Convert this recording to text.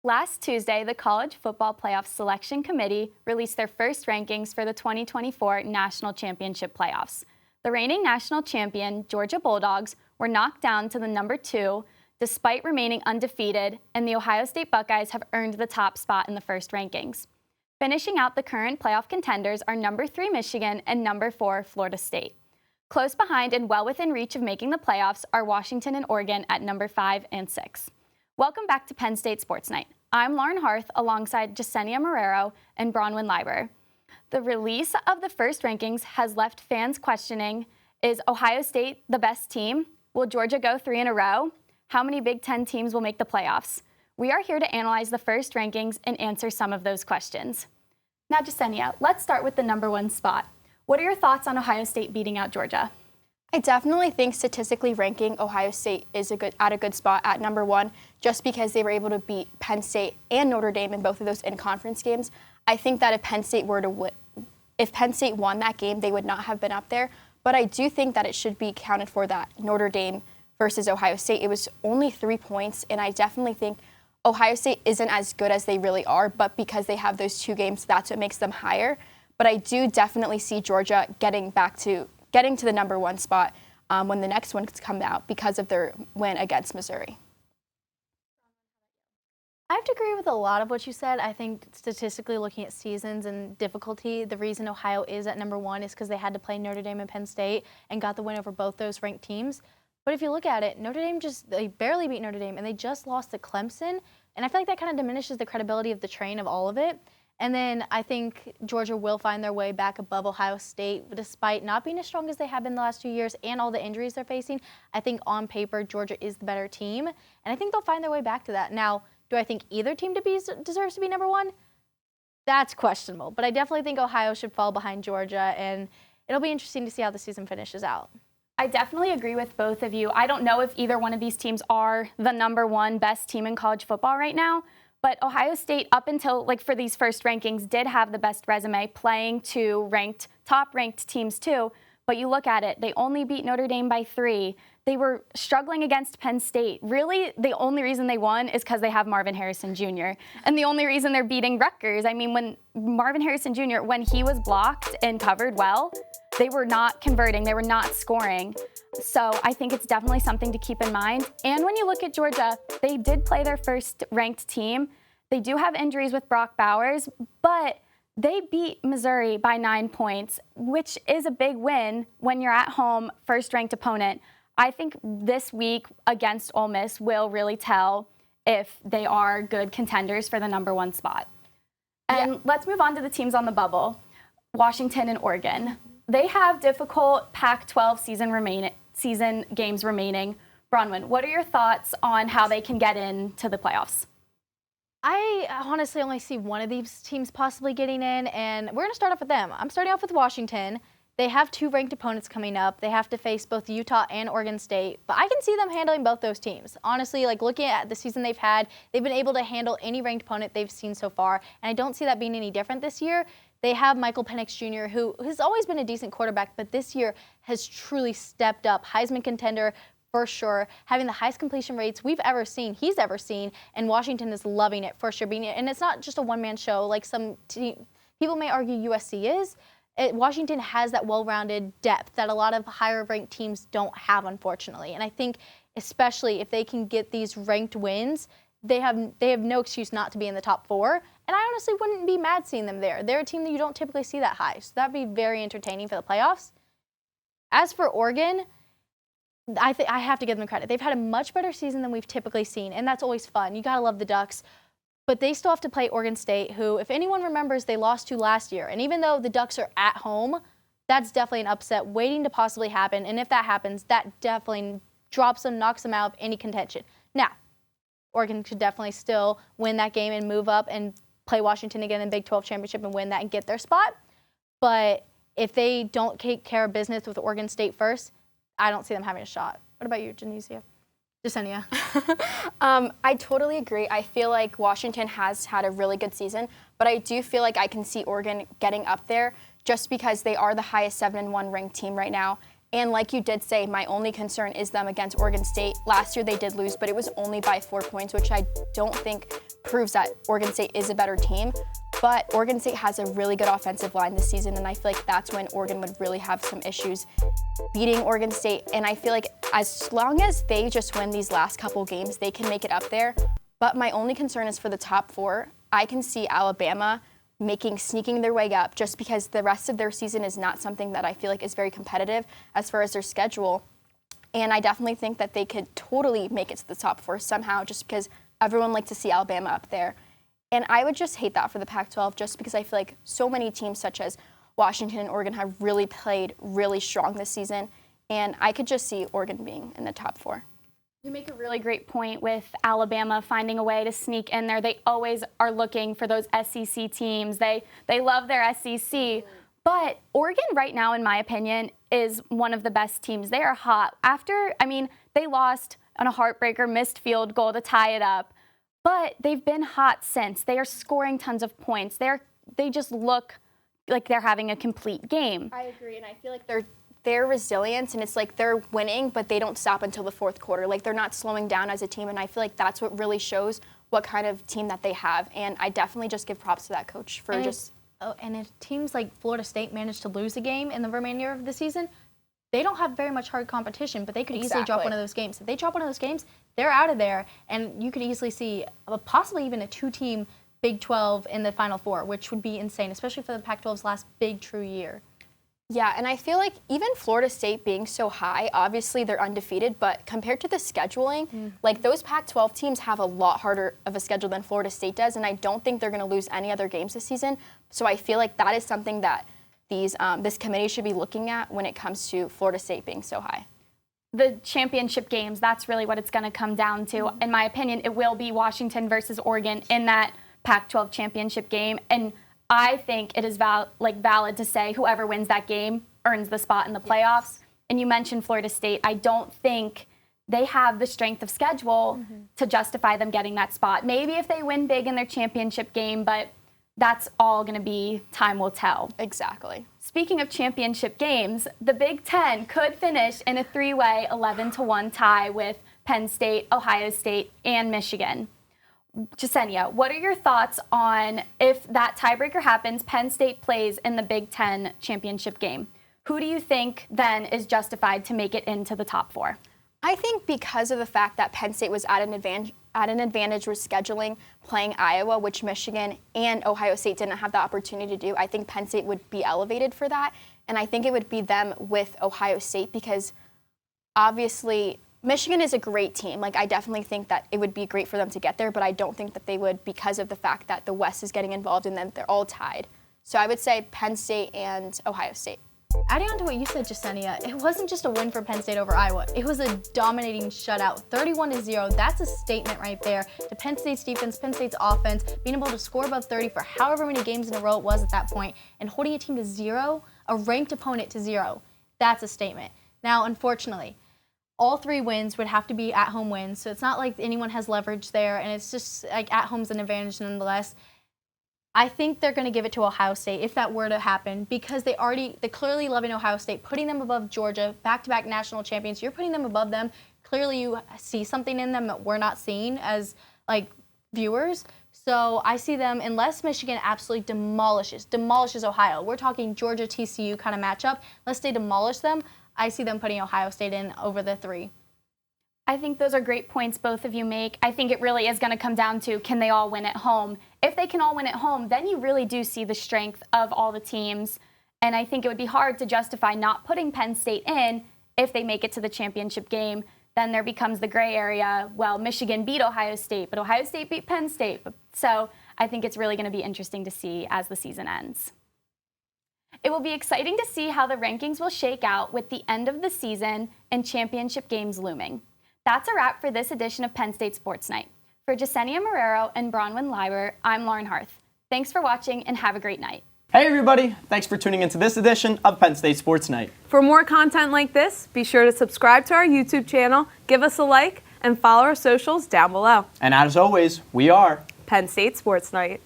Last Tuesday, the College Football Playoff Selection Committee released their first rankings for the 2024 National Championship playoffs. The reigning national champion, Georgia Bulldogs, were knocked down to the number 2 despite remaining undefeated, and the Ohio State Buckeyes have earned the top spot in the first rankings. Finishing out the current playoff contenders are number 3 Michigan and number 4 Florida State. Close behind and well within reach of making the playoffs are Washington and Oregon at number 5 and 6. Welcome back to Penn State Sports Night. I'm Lauren Harth alongside Jezenia Marrero and Bronwyn Liber. The release of the first rankings has left fans questioning, is Ohio State the best team? Will Georgia go 3 in a row? How many Big Ten teams will make the playoffs? We are here to analyze the first rankings and answer some of those questions. Now, Jezenia, let's start with the number 1 spot. What are your thoughts on Ohio State beating out Georgia? I definitely think statistically ranking Ohio State is at a good spot at number 1 just because they were able to beat Penn State and Notre Dame in both of those in-conference games. I think that if Penn State won that game, they would not have been up there. But I do think that it should be counted for that Notre Dame versus Ohio State. It was only 3 points, and I definitely think Ohio State isn't as good as they really are, but because they have those 2 games, that's what makes them higher. But I do definitely see Georgia getting to the number 1 spot when the next one comes out because of their win against Missouri. I have to agree with a lot of what you said. I think statistically looking at seasons and difficulty, the reason Ohio is at number 1 is because they had to play Notre Dame and Penn State and got the win over both those ranked teams. But if you look at it, Notre Dame they barely beat Notre Dame and they just lost to Clemson. And I feel like that kind of diminishes the credibility of the train of all of it. And then I think Georgia will find their way back above Ohio State, despite not being as strong as they have been the last 2 years and all the injuries they're facing. I think on paper, Georgia is the better team, and I think they'll find their way back to that. Now, do I think either team deserves to be number 1? That's questionable, but I definitely think Ohio should fall behind Georgia, and it'll be interesting to see how the season finishes out. I definitely agree with both of you. I don't know if either one of these teams are the number 1 best team in college football right now. But Ohio State, up until for these first rankings, did have the best resume, playing to top-ranked teams too. But you look at it, they only beat Notre Dame by 3. They were struggling against Penn State. Really, the only reason they won is because they have Marvin Harrison Jr. And the only reason they're beating Rutgers, I mean, when Marvin Harrison Jr., when he was blocked and covered well, they were not converting, they were not scoring. So I think it's definitely something to keep in mind. And when you look at Georgia, they did play their first ranked team. They do have injuries with Brock Bowers, but they beat Missouri by 9 points, which is a big win when you're at home, first-ranked opponent. I think this week against Ole Miss will really tell if they are good contenders for the number 1 spot. And Let's move on to the teams on the bubble, Washington and Oregon. They have difficult Pac-12 season games remaining. Bronwyn, what are your thoughts on how they can get into the playoffs? I honestly only see one of these teams possibly getting in, and we're going to start off with them. I'm starting off with Washington. They have 2 ranked opponents coming up. They have to face both Utah and Oregon State, but I can see them handling both those teams. Honestly, looking at the season they've had, they've been able to handle any ranked opponent they've seen so far, and I don't see that being any different this year. They have Michael Penix Jr., who has always been a decent quarterback, but this year has truly stepped up. Heisman contender for sure, having the highest completion rates he's ever seen, and Washington is loving it for sure. And it's not just a one-man show like some people may argue USC is. Washington has that well-rounded depth that a lot of higher-ranked teams don't have, unfortunately. And I think especially if they can get these ranked wins, they have no excuse not to be in the top 4. And I honestly wouldn't be mad seeing them there. They're a team that you don't typically see that high, so that'd be very entertaining for the playoffs. As for Oregon, I have to give them credit. They've had a much better season than we've typically seen, and that's always fun. You gotta love the Ducks. But they still have to play Oregon State, who, if anyone remembers, they lost to last year. And even though the Ducks are at home, that's definitely an upset waiting to possibly happen. And if that happens, that definitely drops them, knocks them out of any contention. Now, Oregon could definitely still win that game and move up and play Washington again in Big 12 Championship and win that and get their spot. But if they don't take care of business with Oregon State first, I don't see them having a shot. What about you, Jezenia? I totally agree. I feel like Washington has had a really good season, but I do feel like I can see Oregon getting up there just because they are the highest 7-1 ranked team right now. And like you did say, my only concern is them against Oregon State. Last year they did lose, but it was only by 4 points, which I don't think proves that Oregon State is a better team. But Oregon State has a really good offensive line this season, and I feel like that's when Oregon would really have some issues beating Oregon State. And I feel like as long as they just win these last couple games, they can make it up there. But my only concern is for the top 4. I can see Alabama sneaking their way up just because the rest of their season is not something that I feel like is very competitive as far as their schedule. And I definitely think that they could totally make it to the top 4 somehow just because everyone likes to see Alabama up there. And I would just hate that for the Pac-12 just because I feel like so many teams such as Washington and Oregon have really played really strong this season. And I could just see Oregon being in the top 4. You make a really great point with Alabama finding a way to sneak in there. They always are looking for those SEC teams. They love their SEC. But Oregon right now, in my opinion, is one of the best teams. They are hot. They lost on a heartbreaker, missed field goal to tie it up. But they've been hot since. They are scoring tons of points. They just look like they're having a complete game. I agree, and I feel like their resilience, and it's like they're winning, but they don't stop until the fourth quarter. Like they're not slowing down as a team, and I feel like that's what really shows what kind of team that they have. And I definitely just give props to that coach for and if teams like Florida State manage to lose a game in the remainder of the season, they don't have very much hard competition, but they could easily drop one of those games. If they drop one of those games, they're out of there, and you could easily see possibly even a 2-team Big 12 in the Final Four, which would be insane, especially for the Pac-12's last big true year. Yeah, and I feel like even Florida State being so high, obviously they're undefeated, but compared to the scheduling, like those Pac-12 teams have a lot harder of a schedule than Florida State does, and I don't think they're going to lose any other games this season. So I feel like that is something that this committee should be looking at when it comes to Florida State being so high. The championship games, that's really what it's going to come down to. In my opinion, it will be Washington versus Oregon in that Pac-12 championship game. And I think it is valid to say whoever wins that game earns the spot in the playoffs. And you mentioned Florida State. I don't think they have the strength of schedule to justify them getting that spot. Maybe if they win big in their championship game, but that's all going to be time will tell. Exactly. Speaking of championship games, the Big Ten could finish in a 3-way 11-1 tie with Penn State, Ohio State, and Michigan. Jezenia, what are your thoughts on if that tiebreaker happens, Penn State plays in the Big Ten championship game? Who do you think then is justified to make it into the top 4? I think because of the fact that Penn State was at an advantage with scheduling, playing Iowa, which Michigan and Ohio State didn't have the opportunity to do, I think Penn State would be elevated for that. And I think it would be them with Ohio State because obviously Michigan is a great team. Like I definitely think that it would be great for them to get there, but I don't think that they would because of the fact that the West is getting involved and then they're all tied. So I would say Penn State and Ohio State. Adding on to what you said, Jezenia, it wasn't just a win for Penn State over Iowa. It was a dominating shutout, 31-0. That's a statement right there to Penn State's defense, Penn State's offense, being able to score above 30 for however many games in a row it was at that point, and holding a team to 0, a ranked opponent to 0. That's a statement. Now, unfortunately, all 3 wins would have to be at-home wins, so it's not like anyone has leverage there, and it's just like at-home's an advantage nonetheless. I think they're going to give it to Ohio State if that were to happen because they're clearly loving Ohio State, putting them above Georgia, back-to-back national champions. You're putting them above them. Clearly you see something in them that we're not seeing as viewers. So I see them, unless Michigan absolutely demolishes Ohio. We're talking Georgia TCU kind of matchup. Unless they demolish them, I see them putting Ohio State in over the 3. I think those are great points both of you make. I think it really is going to come down to can they all win at home. If they can all win at home, then you really do see the strength of all the teams. And I think it would be hard to justify not putting Penn State in if they make it to the championship game. Then there becomes the gray area. Well, Michigan beat Ohio State, but Ohio State beat Penn State. So I think it's really going to be interesting to see as the season ends. It will be exciting to see how the rankings will shake out with the end of the season and championship games looming. That's a wrap for this edition of Penn State Sports Night. For Jezenia Marrero and Bronwyn Liber, I'm Lauren Harth. Thanks for watching and have a great night. Hey everybody, thanks for tuning into this edition of Penn State Sports Night. For more content like this, be sure to subscribe to our YouTube channel, give us a like, and follow our socials down below. And as always, we are Penn State Sports Night.